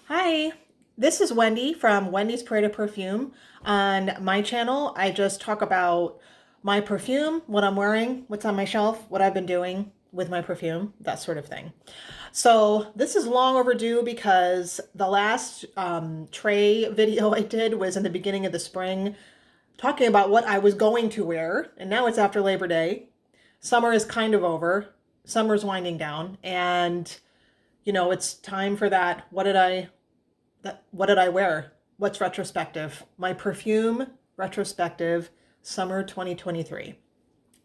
Hi, this is Wendy from Wendy's Parade of Perfume. On my channel, I just talk about my perfume, what I'm wearing, what's on my shelf, what I've been doing with my perfume, that sort of thing. So this is long overdue because the last tray video I did was in the beginning of the spring, talking about what I was going to wear, and now it's after Labor Day. Summer is kind of over. Summer's winding down, and it's time for that. What did I wear? What's retrospective? My perfume retrospective summer 2023.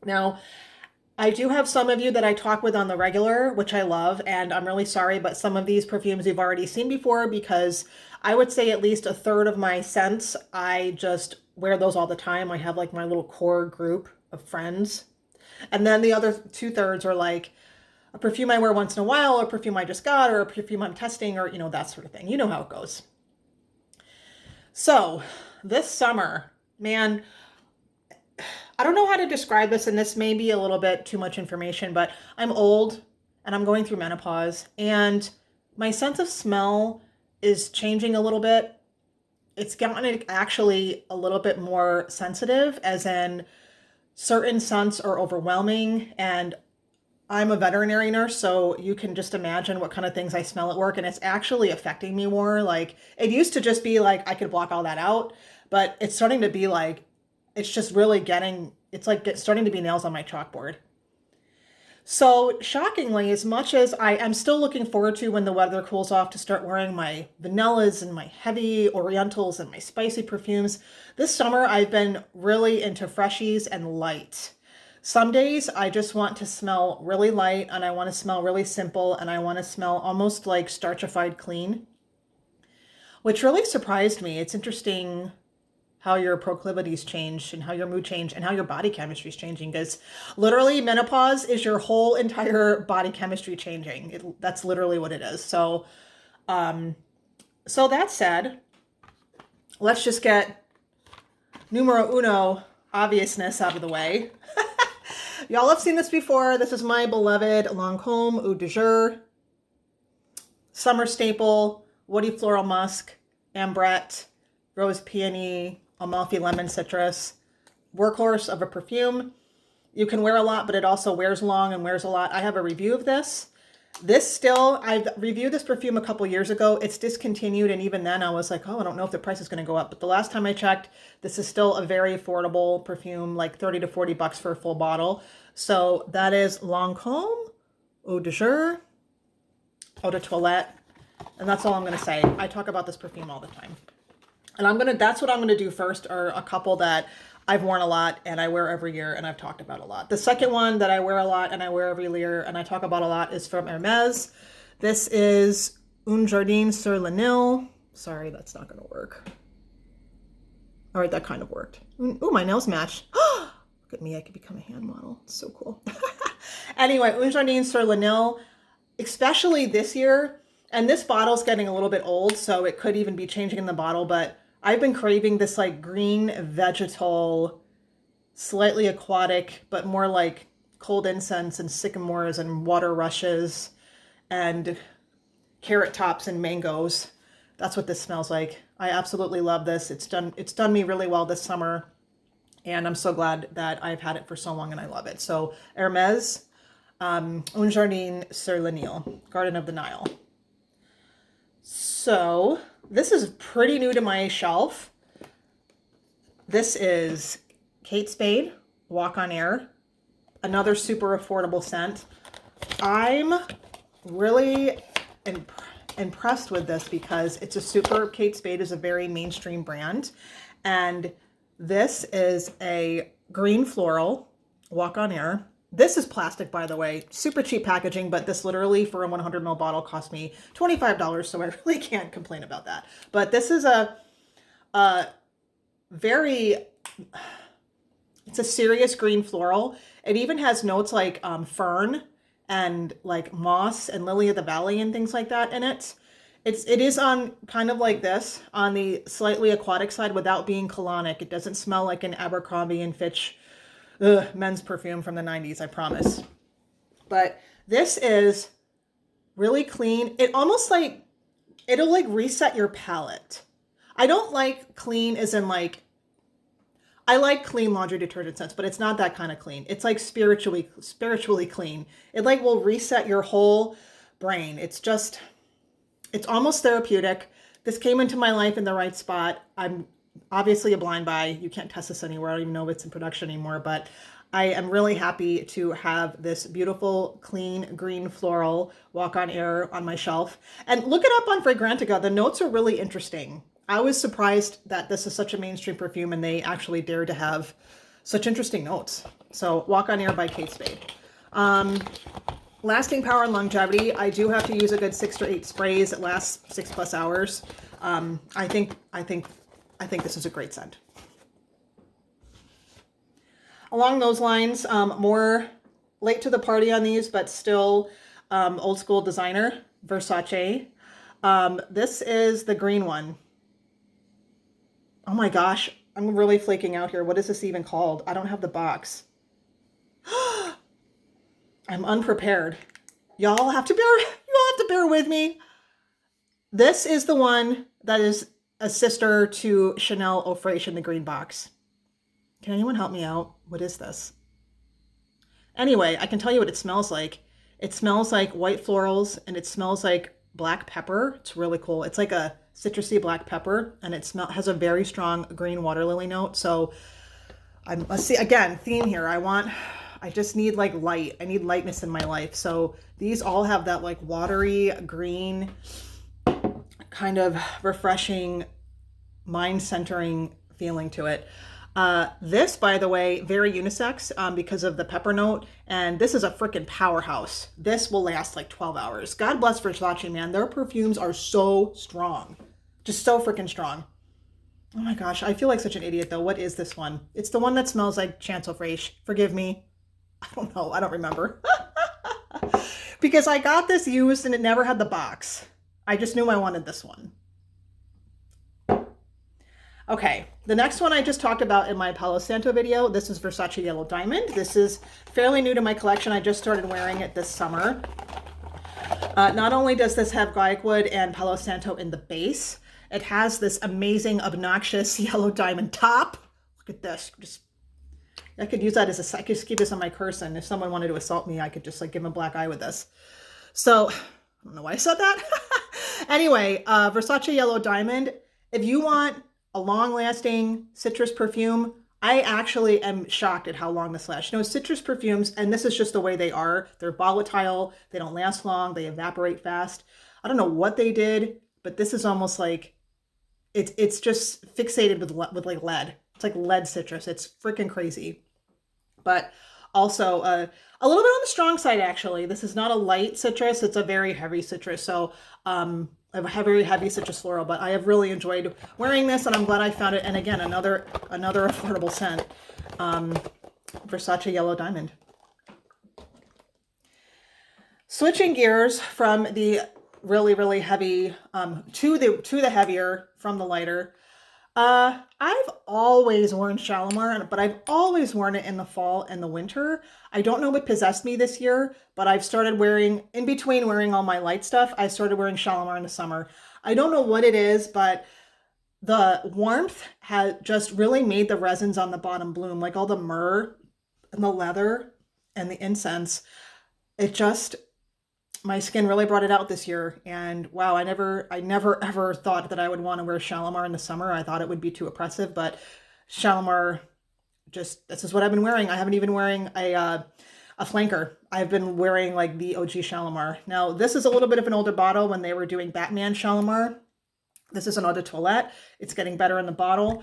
Now, I do have some of you that I talk with on the regular, which I love, and I'm really sorry, but some of these perfumes you've already seen before because I would say at least a third of my scents, I just wear those all the time. I have like my little core group of friends. And then the other two-thirds are like a perfume I wear once in a while, or a perfume I just got, or a perfume I'm testing, or that sort of thing. You know how it goes. So this summer, man, I don't know how to describe this, and this may be a little bit too much information, but I'm old and I'm going through menopause, and my sense of smell is changing a little bit. It's gotten actually a little bit more sensitive, as in certain scents are overwhelming, and I'm a veterinary nurse, so you can just imagine what kind of things I smell at work, and it's actually affecting me more. Like, it used to just be like I could block all that out, but it's starting to be like, it's just really it's like starting to be nails on my chalkboard. So shockingly, as much as I am still looking forward to when the weather cools off to start wearing my vanillas and my heavy orientals and my spicy perfumes, this summer I've been really into freshies and light. Some days I just want to smell really light, and I want to smell really simple, and I want to smell almost like starchified clean, which really surprised me. It's interesting how your proclivities change and how your mood change and how your body chemistry is changing, because literally menopause is your whole entire body chemistry changing. That's literally what it is. So that said, let's just get numero uno obviousness out of the way. Y'all have seen this before. This is my beloved Lancome Eau de Toilette, summer staple, woody floral musk, ambrette, rose peony, Amalfi lemon citrus, workhorse of a perfume. You can wear a lot, but it also wears long and wears a lot. I have a review of this. I've reviewed this perfume a couple years ago. It's discontinued, and even then I was like, oh, I don't know if the price is going to go up. But the last time I checked, this is still a very affordable perfume, like 30 to 40 bucks for a full bottle. So that is Lancome Eau de Toilette, Eau de Toilette, and that's all I'm going to say. I talk about this perfume all the time. And that's what I'm gonna do first, are a couple that I've worn a lot and I wear every year and I've talked about a lot. The second one that I wear a lot and I wear every year and I talk about a lot is from Hermes. This is Un Jardin sur le Nil. Sorry, that's not gonna work. All right, that kind of worked. Ooh, my nails match. Look at me, I could become a hand model. It's so cool. Anyway, Un Jardin sur le Nil, especially this year, and this bottle's getting a little bit old, so it could even be changing in the bottle, but I've been craving this like green vegetal, slightly aquatic, but more like cold incense and sycamores and water rushes and carrot tops and mangoes. That's what this smells like. I absolutely love this. It's done me really well this summer, and I'm so glad that I've had it for so long and I love it. So Hermes, Un Jardin sur le Nil, Garden of the Nile. So this is pretty new to my shelf. This is Kate Spade, Walk on Air, another super affordable scent. I'm really impressed with this because Kate Spade is a very mainstream brand. And this is a green floral, Walk on Air. This is plastic, by the way, super cheap packaging, but this literally for a 100 ml bottle cost me $25, so I really can't complain about that. But this is a it's a serious green floral. It even has notes like fern and like moss and lily of the valley and things like that in it. It is on kind of like this, on the slightly aquatic side without being colonic. It doesn't smell like an Abercrombie and Fitch men's perfume from the 90s, I promise. But this is really clean. It almost like it'll like reset your palette. I don't like clean as in like, I like clean laundry detergent scents, but it's not that kind of clean. It's like spiritually clean. It like will reset your whole brain. It's almost therapeutic. This came into my life in the right spot. I'm obviously a blind buy. You can't test this anywhere. I don't even know if it's in production anymore, but I am really happy to have this beautiful, clean, green floral walk-on air on my shelf. And look it up on Fragrantica. The notes are really interesting. I was surprised that this is such a mainstream perfume and they actually dare to have such interesting notes. So Walk-on Air by Kate Spade. Lasting power and longevity. I do have to use a good 6 to 8 sprays. It lasts 6+ hours. I think this is a great scent. Along those lines, more late to the party on these, but still old school designer, Versace. This is the green one. Oh my gosh, I'm really flaking out here. What is this even called? I don't have the box. I'm unprepared. Y'all have to bear with me. This is the one that is a sister to Chanel Eau Fraiche in the green box. Can anyone help me out? What is this? Anyway, I can tell you what it smells like. It smells like white florals and it smells like black pepper. It's really cool. It's like a citrusy black pepper and it has a very strong green water lily note. So let's see, again, theme here. I just need like light. I need lightness in my life. So these all have that like watery green, kind of refreshing, mind-centering feeling to it. This, by the way, very unisex because of the pepper note, and this is a freaking powerhouse. This will last like 12 hours. God bless Versace, man. Their perfumes are so strong. Just so freaking strong. Oh my gosh, I feel like such an idiot though. What is this one? It's the one that smells like Chancel Fraiche. Forgive me. I don't know. I don't remember. Because I got this used and it never had the box. I just knew I wanted this one. Okay, the next one I just talked about in my Palo Santo video. This is Versace Yellow Diamond. This is fairly new to my collection. I just started wearing it this summer. Not only does this have garlic wood and Palo Santo in the base, it has this amazing, obnoxious yellow diamond top. Look at this. I could use that as I could just keep this on my person. If someone wanted to assault me, I could just like give them a black eye with this. So, I don't know why I said that. Anyway, Versace Yellow Diamond. If you want a long-lasting citrus perfume, I actually am shocked at how long this lasts. You know, citrus perfumes, and this is just the way they are. They're volatile. They don't last long. They evaporate fast. I don't know what they did, but this is almost like it's just fixated with like lead. It's like lead citrus. It's freaking crazy. But also a little bit on the strong side, actually. This is not a light citrus. It's a very heavy citrus. So a very heavy citrus floral, but I have really enjoyed wearing this and I'm glad I found it. And again, another affordable scent, Versace Yellow Diamond. Switching gears from the really, really heavy to the heavier from the lighter. I've always worn Shalimar, but I've always worn it in the fall and the winter. I don't know what possessed me this year, but I've started wearing, in between wearing all my light stuff, I started wearing Shalimar in the summer. I don't know what it is, but the warmth has just really made the resins on the bottom bloom, like all the myrrh and the leather and the incense. My skin really brought it out this year, and wow, I never ever thought that I would want to wear Shalimar in the summer. I thought it would be too oppressive, but Shalimar, this is what I've been wearing. I haven't even wearing a flanker. I've been wearing like the OG Shalimar. Now, this is a little bit of an older bottle when they were doing Batman Shalimar. This is an Eau de Toilette. It's getting better in the bottle.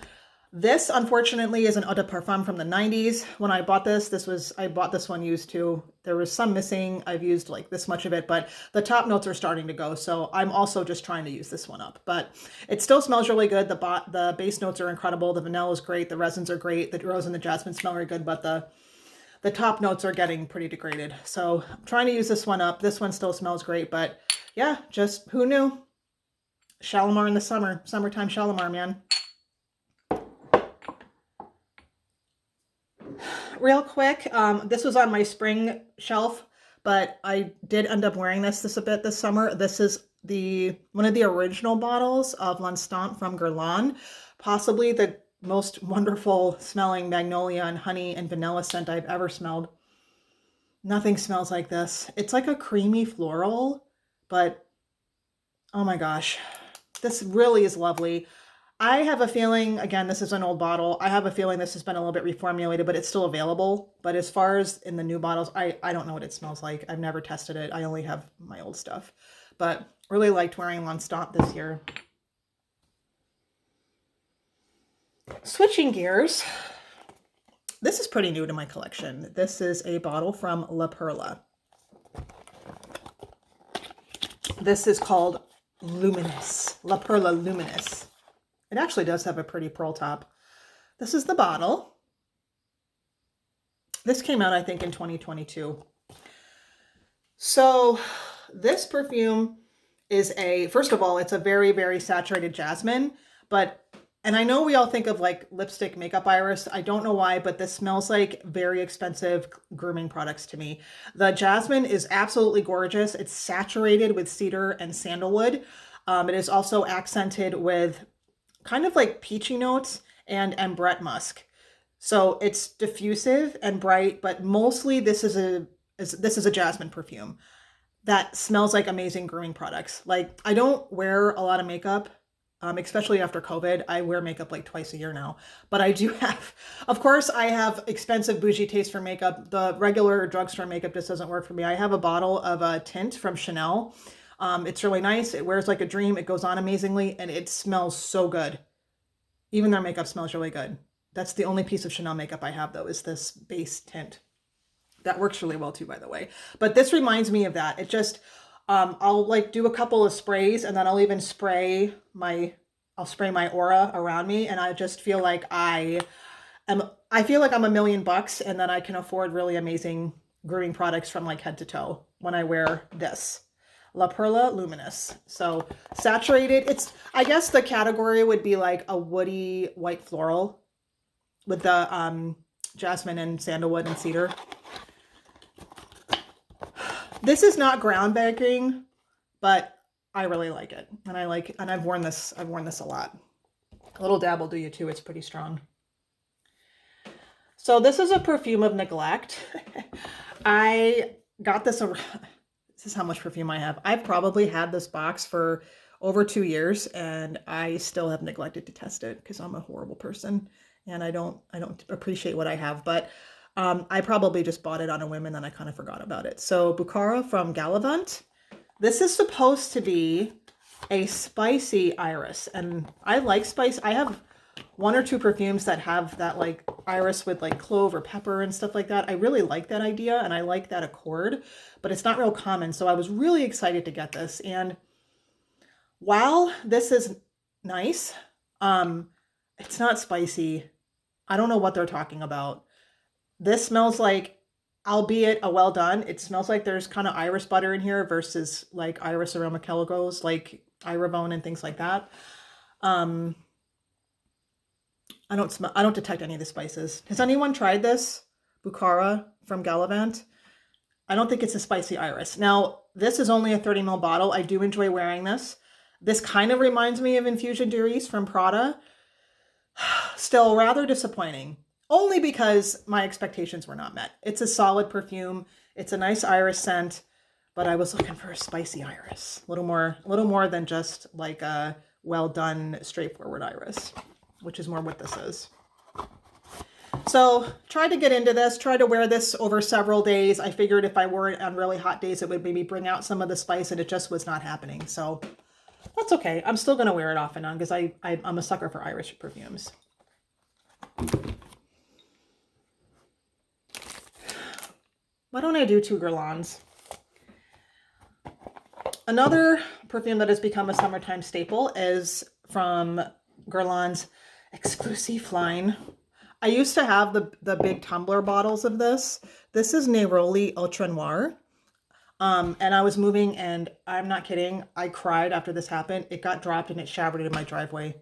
This, unfortunately, is an Eau de Parfum from the 90s. When I bought this, I bought this one used too. There was some missing. I've used like this much of it, but the top notes are starting to go. So I'm also just trying to use this one up, but it still smells really good. The base notes are incredible. The vanilla is great. The resins are great. The rose and the jasmine smell very good, but the top notes are getting pretty degraded. So I'm trying to use this one up. This one still smells great, but yeah, just who knew? Shalimar in the summertime Shalimar, man. Real quick, this was on my spring shelf, but I did end up wearing this a bit this summer. This is one of the original bottles of L'Instant from Guerlain, possibly the most wonderful smelling magnolia and honey and vanilla scent I've ever smelled. Nothing smells like this. It's like a creamy floral, but oh my gosh, this really is lovely. I have a feeling, again, this is an old bottle. I have a feeling this has been a little bit reformulated, but it's still available. But as far as in the new bottles, I don't know what it smells like. I've never tested it. I only have my old stuff. But really liked wearing L'Instant this year. Switching gears. This is pretty new to my collection. This is a bottle from La Perla. This is called Luminous. La Perla Luminous. It actually does have a pretty pearl top. This is the bottle. This came out, I think, in 2022. So this perfume is first of all, it's a very, very saturated jasmine, and I know we all think of like lipstick makeup iris. I don't know why, but this smells like very expensive grooming products to me. The jasmine is absolutely gorgeous. It's saturated with cedar and sandalwood. It is also accented with kind of like peachy notes and ambrette musk. So it's diffusive and bright, but mostly this is a jasmine perfume that smells like amazing grooming products. Like, I don't wear a lot of makeup, especially after COVID. I wear makeup like twice a year now, but I do have, of course, I have expensive bougie taste for makeup. The regular drugstore makeup just doesn't work for me. I have a bottle of a tint from Chanel. It's really nice. It wears like a dream. It goes on amazingly, and it smells so good. Even their makeup smells really good. That's the only piece of Chanel makeup I have, though, is this base tint. That works really well too, by the way. But this reminds me of that. It just, I'll like do a couple of sprays, and then I'll even spray my aura around me, and I just feel like I I'm $1,000,000, and then I can afford really amazing grooming products from like head to toe when I wear this. La Perla Luminous. So saturated. I guess the category would be like a woody white floral with the jasmine and sandalwood and cedar. This is not groundbreaking, but I really like it. And I've worn this a lot. A little dab will do you too. It's pretty strong. So this is a perfume of neglect. I got this. This is how much perfume I have. I've probably had this box for over 2 years, and I still have neglected to test it because I'm a horrible person and I don't appreciate what I have. But I probably just bought it on a whim and then I kind of forgot about it. So Bukara from Galavant. This is supposed to be a spicy iris, and I like spice. I have 1 or 2 perfumes that have that like iris with like clove or pepper and stuff like that. I really like that idea, and I like that accord, but it's not real common. So I was really excited to get this. And while this is nice, it's not spicy. I don't know what they're talking about. This smells like, albeit a well done, it smells like there's kind of iris butter in here versus like iris aromacologos, like Iravone and things like that. I don't detect any of the spices. Has anyone tried this Bukara from Galavant? I don't think it's a spicy iris. Now, this is only a 30 ml bottle. I do enjoy wearing this. This kind of reminds me of Infusion d'Iris from Prada. Still rather disappointing, only because my expectations were not met. It's a solid perfume. It's a nice iris scent, but I was looking for a spicy iris. A little more than just like a well done, straightforward iris, which is more what this is. So tried to get into this, tried to wear this over several days. I figured if I wore it on really hot days, it would maybe bring out some of the spice, and it just was not happening. So that's okay. I'm still going to wear it off and on because I'm a sucker for Irish perfumes. Why don't I do 2 Guerlains? Another perfume that has become a summertime staple is from Guerlain's Exclusive line. I used to have the big tumbler bottles of this. This is Neroli Ultra Noir. And I was moving, and I'm not kidding, I cried after this happened. It got dropped and it showered in my driveway.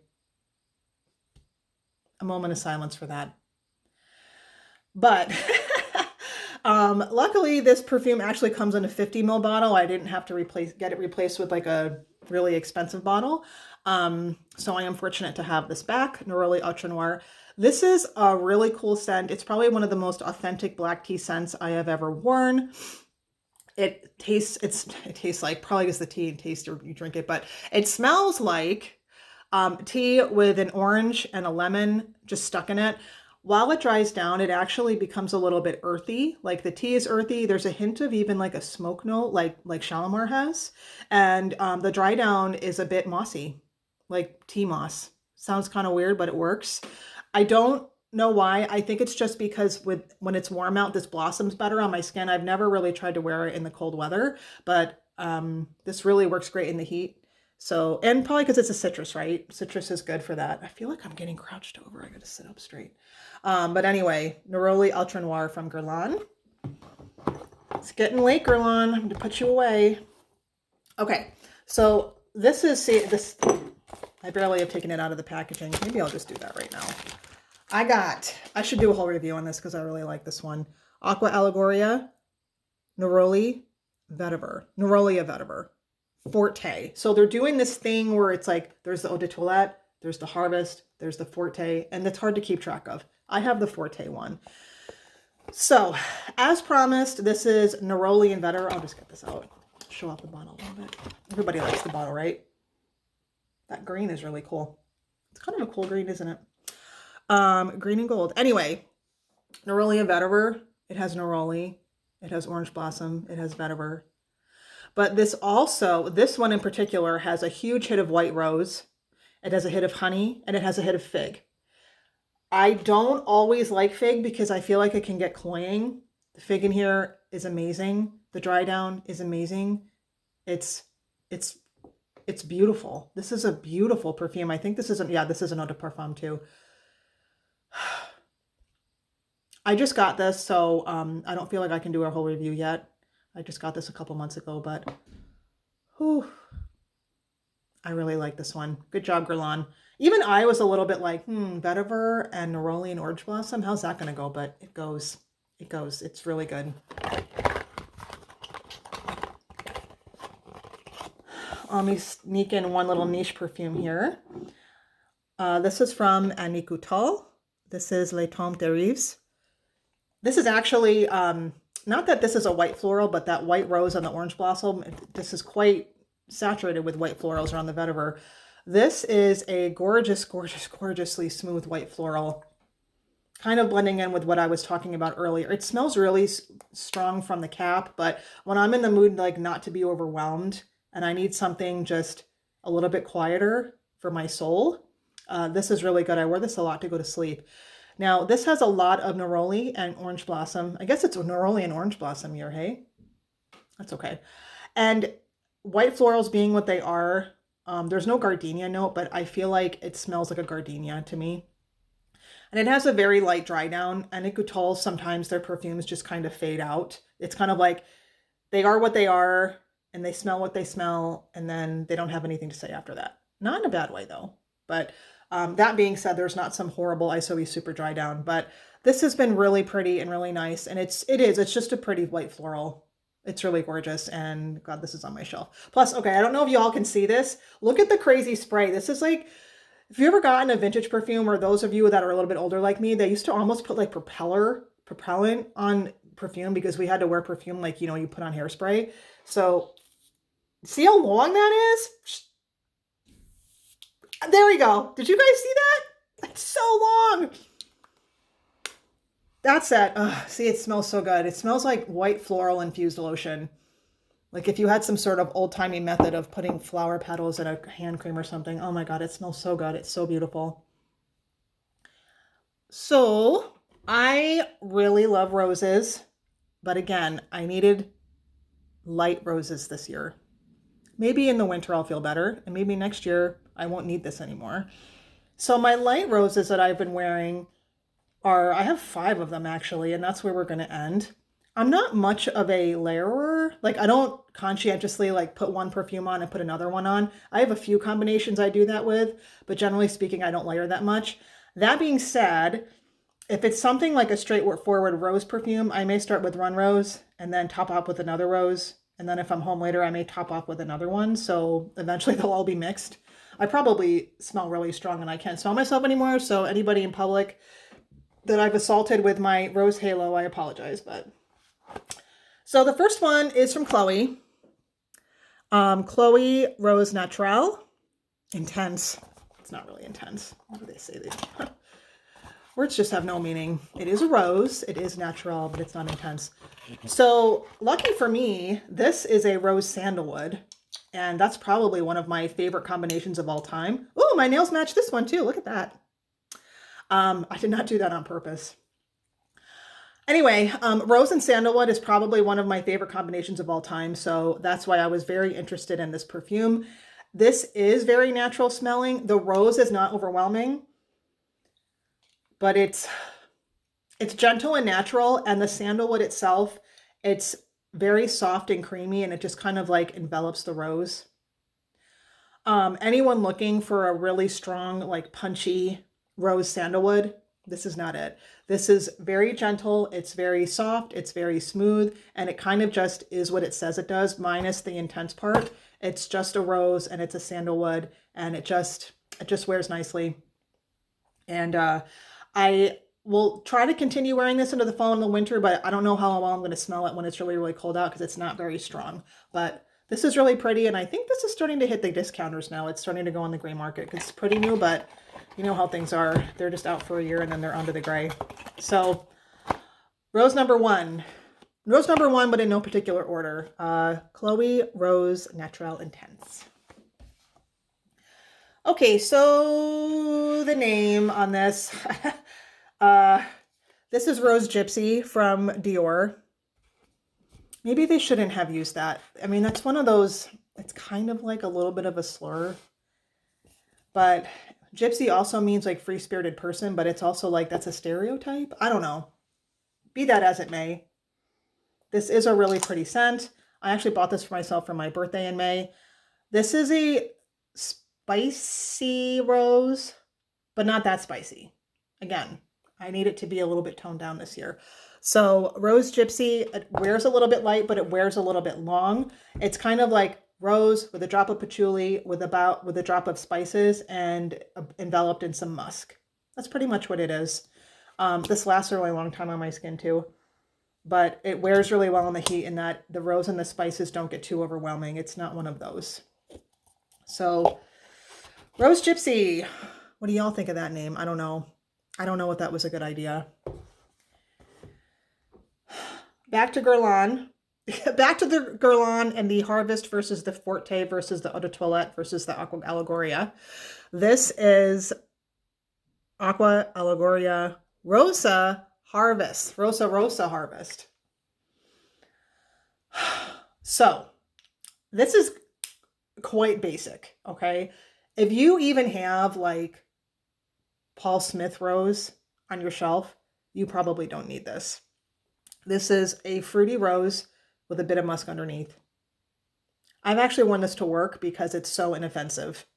A moment of silence for that. But Luckily, this perfume actually comes in a 50 ml bottle. I didn't have to get it replaced with like a really expensive bottle. So I am fortunate to have this back, Neroli Ultra Noir. This is a really cool scent. It's probably one of the most authentic black tea scents I have ever worn. It tastes like, probably because the tea and taste you drink it, but it smells like tea with an orange and a lemon just stuck in it. While it dries down, it actually becomes a little bit earthy. Like the tea is earthy. There's a hint of even like a smoke note, like Shalimar has. And the dry down is a bit mossy, like tea moss. Sounds kind of weird, but it works. I don't know why. I think it's just because when it's warm out, this blossoms better on my skin. I've never really tried to wear it in the cold weather, but this really works great in the heat. So, and probably because it's a citrus, right? Citrus is good for that. I feel like I'm getting crouched over. I gotta sit up straight. But anyway, Neroli Ultra Noir from Guerlain. It's getting late, Guerlain. I'm gonna put you away. Okay, so this is, see, this, I barely have taken it out of the packaging. Maybe I'll just do that right now. I should do a whole review on this because I really like this one. Aqua Allegoria, Neroli Vetiver. Forte. So they're doing this thing where it's like, there's the Eau de Toilette, there's the Harvest, there's the Forte, and it's hard to keep track of. I have the Forte one. So, as promised, this is Neroli and Vetiver. I'll just get this out. Show off the bottle a little bit. Everybody likes the bottle, right? That green is really cool. It's kind of a cool green, isn't it? Green and gold. Anyway, Neroli and Vetiver. It has Neroli. It has Orange Blossom. It has Vetiver. But this one in particular has a huge hit of white rose. It has a hit of honey, and it has a hit of fig. I don't always like fig because I feel like it can get cloying. The fig in here is amazing. The dry down is amazing. It's beautiful. This is a beautiful perfume. I think this is an Eau de Parfum too. I just got this, so I don't feel like I can do a whole review yet. I just got this a couple months ago, but whew, I really like this one. Good job, Guerlain. Even I was a little bit like, Vetiver and Neroli and Orange Blossom. How's that going to go? But it goes. It goes. It's really good. Let me sneak in one little niche perfume here. This is from Annie Coutal. This is Les Tombes des Rives. This is actually... not that this is a white floral, but that white rose on the orange blossom, this is quite saturated with white florals around the Vetiver. This is a gorgeous, gorgeous, gorgeously smooth white floral, kind of blending in with what I was talking about earlier. It smells really strong from the cap, but when I'm in the mood like not to be overwhelmed and I need something just a little bit quieter for my soul, this is really good. I wear this a lot to go to sleep. Now, this has a lot of Neroli and Orange Blossom. I guess it's Neroli and Orange Blossom here, hey? That's okay. And white florals being what they are, there's no gardenia note, but I feel like it smells like a gardenia to me. And it has a very light dry down. And at Coutal, sometimes their perfumes just kind of fade out. It's kind of like they are what they are, and they smell what they smell, and then they don't have anything to say after that. Not in a bad way, though. But... that being said, there's not some horrible ISOE super dry down, but this has been really pretty and really nice. And it's just a pretty white floral. It's really gorgeous. And God, this is on my shelf. Plus, okay, I don't know if you all can see this. Look at the crazy spray. This is like, if you ever gotten a vintage perfume, or those of you that are a little bit older like me, they used to almost put like propellant on perfume because we had to wear perfume like, you put on hairspray. So see how long that is? There we go. Did you guys see that? It's so long. That's it. See, it smells so good. It smells like white floral infused lotion. Like if you had some sort of old-timey method of putting flower petals in a hand cream or something. Oh my God, it smells so good. It's so beautiful. So I really love roses, but again, I needed light roses this year. Maybe in the winter I'll feel better, and maybe next year I won't need this anymore. So my light roses that I've been wearing I have 5 of them actually, and that's where we're going to end. I'm not much of a layerer. Like I don't conscientiously like put one perfume on and put another one on. I have a few combinations I do that with, but generally speaking, I don't layer that much. That being said, If it's something like a straightforward rose perfume, I may start with one rose and then top off with another rose. And then if I'm home later, I may top off with another one. So eventually they'll all be mixed. I probably smell really strong and I can't smell myself anymore. So anybody in public that I've assaulted with my rose halo, I apologize. But so the first one is from Chloe. Chloe Rose Naturelle. Intense. It's not really intense. What do they say? Words just have no meaning. It is a rose. It is natural, but it's not intense. So lucky for me, this is a rose sandalwood. And that's probably one of my favorite combinations of all time. Oh, my nails match this one too. Look at that. I did not do that on purpose. Anyway, rose and sandalwood is probably one of my favorite combinations of all time. So that's why I was very interested in this perfume. This is very natural smelling. The rose is not overwhelming, but it's gentle and natural. And the sandalwood itself, it's very soft and creamy, and it just kind of like envelops the rose. Anyone looking for a really strong, like punchy rose sandalwood, this is not it. This is very gentle. It's very soft. It's very smooth. And it kind of just is what it says it does, minus the intense part. It's just a rose and it's a sandalwood, and it just wears nicely. And I will try to continue wearing this into the fall and the winter, but I don't know how well I'm going to smell it when it's really, really cold out because it's not very strong. But this is really pretty, and I think this is starting to hit the discounters now. It's starting to go on the gray market because it's pretty new, but you know how things are. They're just out for a year and then they're onto the gray. So rose number one. Rose number one, but in no particular order. Chloe Rose Naturelle Intense. Okay, so the name on this. This is Rose Gypsy from Dior. Maybe they shouldn't have used that. I mean, that's one of those, it's kind of like a little bit of a slur. But Gypsy also means like free-spirited person, but it's also like that's a stereotype. I don't know. Be that as it may. This is a really pretty scent. I actually bought this for myself for my birthday in May. This is a spicy rose, but not that spicy. Again, I need it to be a little bit toned down this year. So Rose Gypsy, it wears a little bit light, but it wears a little bit long. It's kind of like rose with a drop of patchouli, with a drop of spices, and enveloped in some musk. That's pretty much what it is. This lasts a really long time on my skin too, but it wears really well in the heat, in that the rose and the spices don't get too overwhelming. It's not one of those. So Rose Gypsy, what do y'all think of that name? I don't know. I don't know if that was a good idea. Back to Guerlain. Back to the Guerlain and the Harvest versus the Forte versus the Eau de Toilette versus the Aqua Allegoria. This is Aqua Allegoria Rosa Harvest. Rosa Harvest. So, this is quite basic, okay? If you even have like Paul Smith rose on your shelf, you probably don't need this. This is a fruity rose with a bit of musk underneath. I've actually worn this to work because it's so inoffensive.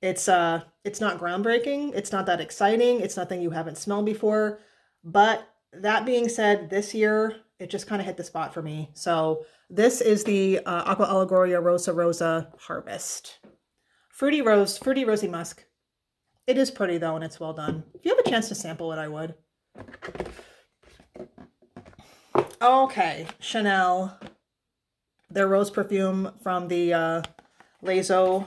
It's not groundbreaking. It's not that exciting. It's nothing you haven't smelled before. But that being said, this year, it just kind of hit the spot for me. So this is the Aqua Allegoria Rosa Harvest. Fruity rosy musk. It is pretty though, and it's well done. If you have a chance to sample it, I would. Okay, Chanel, their rose perfume from the Les Eaux,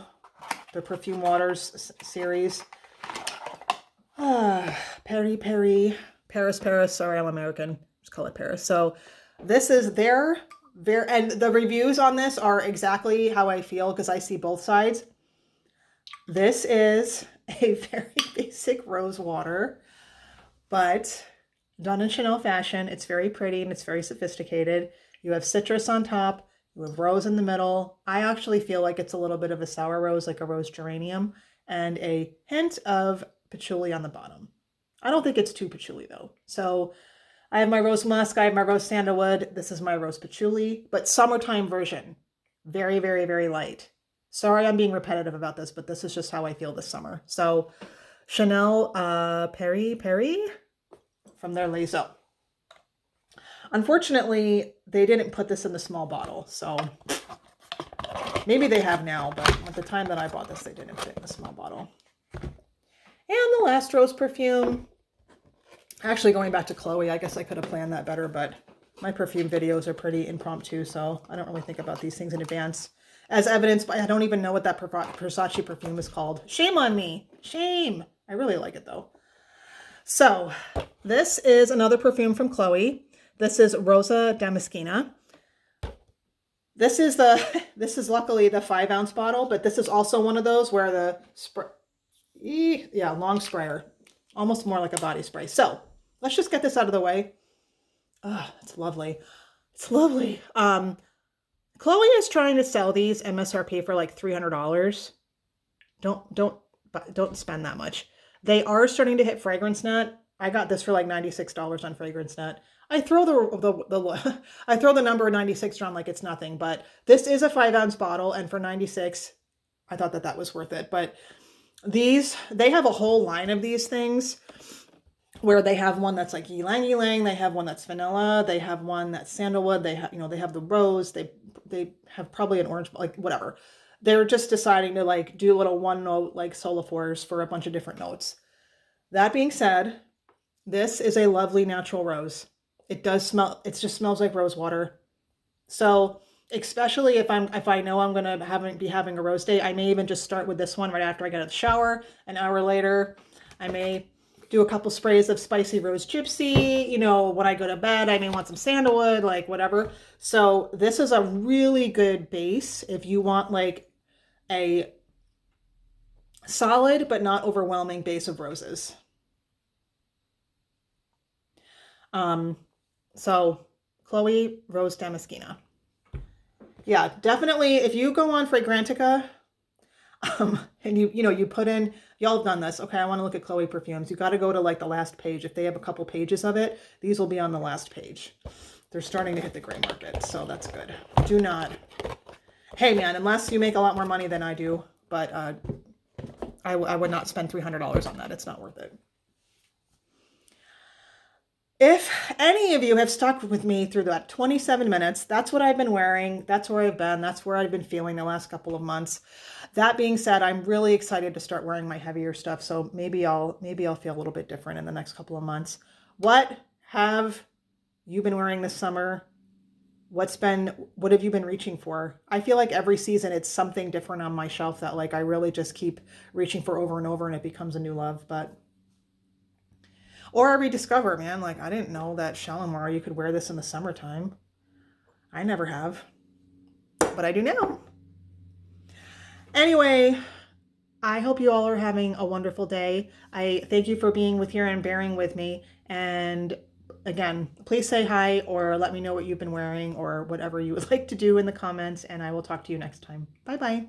the Perfume Waters series. Paris. Sorry, I'm American. Just call it Paris. So this is their, and the reviews on this are exactly how I feel because I see both sides. This is a very basic rose water, but done in Chanel fashion. It's very pretty and it's very sophisticated. You have citrus on top, you have rose in the middle. I actually feel like it's a little bit of a sour rose, like a rose geranium, and a hint of patchouli on the bottom. I don't think it's too patchouli though. So I have my rose musk, I have my rose sandalwood. This is my rose patchouli, but summertime version. Very, very, very light. Sorry I'm being repetitive about this, but this is just how I feel this summer. So Chanel Perry from their Les Eaux. Unfortunately, they didn't put this in the small bottle, so maybe they have now, but at the time that I bought this, they didn't put it in the small bottle. And the last rose perfume, actually going back to Chloe, I guess I could have planned that better, but my perfume videos are pretty impromptu, so I don't really think about these things in advance. As evidenced by, I don't even know what that Versace perfume is called. Shame on me. Shame. I really like it though. So this is another perfume from Chloe. This is Rosa Damascena. This is luckily the 5-ounce bottle, but this is also one of those where the long sprayer, almost more like a body spray. So let's just get this out of the way. Oh, it's lovely. It's lovely. Chloe is trying to sell these MSRP for like $300. Don't spend that much. They are starting to hit Fragrance Net. I got this for like $96 on Fragrance Net. I throw I throw the number 96 around like it's nothing, but this is a 5-ounce bottle, and for 96, I thought that was worth it. But they have a whole line of these things where they have one that's like ylang ylang, they have one that's vanilla, they have one that's sandalwood, they have the rose, they have probably an orange, like whatever. They're just deciding to like do little one note like solifores for a bunch of different notes. That being said, this is a lovely natural rose. It does smell, it just smells like rose water. So especially if I know I'm going to be having a rose day, I may even just start with this one right after I get out of the shower. An hour later, I may do a couple sprays of spicy rose gypsy. You know, when I go to bed, I may want some sandalwood, like whatever. So this is a really good base if you want like a solid but not overwhelming base of roses. So Chloe Rose Damascena. Yeah, definitely if you go on Fragrantica, and you put in, y'all have done this. Okay, I want to look at Chloe perfumes. You got to go to like the last page. If they have a couple pages of it, these will be on the last page. They're starting to hit the gray market, so that's good. Do not. Hey man, unless you make a lot more money than I do, but I would not spend $300 on that. It's not worth it. If any of you have stuck with me through that 27 minutes, that's what I've been wearing. That's where I've been. That's where I've been feeling the last couple of months. That being said, I'm really excited to start wearing my heavier stuff. So maybe I'll feel a little bit different in the next couple of months. What have you been wearing this summer? What have you been reaching for? I feel like every season it's something different on my shelf that like I really just keep reaching for over and over, and it becomes a new love. Or I rediscover, man, like I didn't know that Shalimar, you could wear this in the summertime. I never have, but I do now. Anyway, I hope you all are having a wonderful day. I thank you for being with here and bearing with me. And again, please say hi or let me know what you've been wearing or whatever you would like to do in the comments, and I will talk to you next time. Bye-bye.